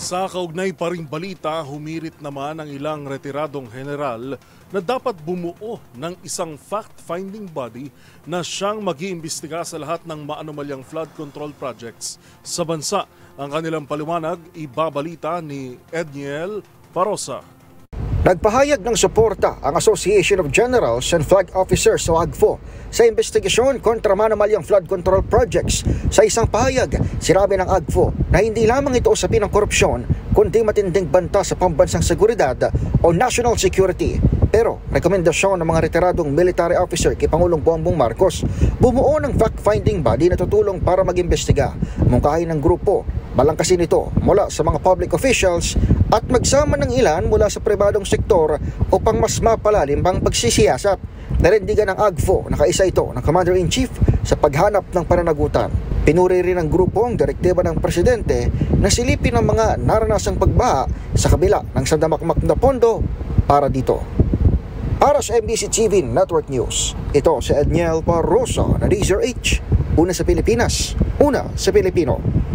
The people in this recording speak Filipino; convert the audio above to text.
Sa kaugnay pa ring balita, humirit naman ang ilang retiradong general na dapat bumuo ng isang fact-finding body na siyang mag-iimbestiga sa lahat ng maanomalyang flood control projects sa bansa. Ang kanilang paliwanag, ibabalita ni Edniel Parosa. Nagpahayag ng suporta ang Association of Generals and Flag Officers o AGFO sa investigasyon kontra maanomalyang flood control projects. Sa isang pahayag, sinabi ng AGFO na hindi lamang ito usapin ng korupsyon kundi matinding banta sa pambansang seguridad o national security. Pero rekomendasyon ng mga retiradong military officer kay Pangulong Bongbong Marcos bumuo ng fact-finding body na tutulong para mag-imbestiga. Mungkahin ng grupo, malangkasin ito mula sa mga public officials at magsama ng ilan mula sa pribadong sektor upang mas mapalalim ang pagsisiyasat. Narindigan ng AGFO na kaisa ito ng Commander-in-Chief sa paghanap ng pananagutan. Pinuri rin ng grupo ang direktiba ng Presidente na silipin ang mga naranasang pagbaha sa kabila ng sandamakmak na pondo para dito. Para sa MBC TV Network News, ito si Edniel Parosa na Razor H. Una sa Pilipinas, una sa Pilipino.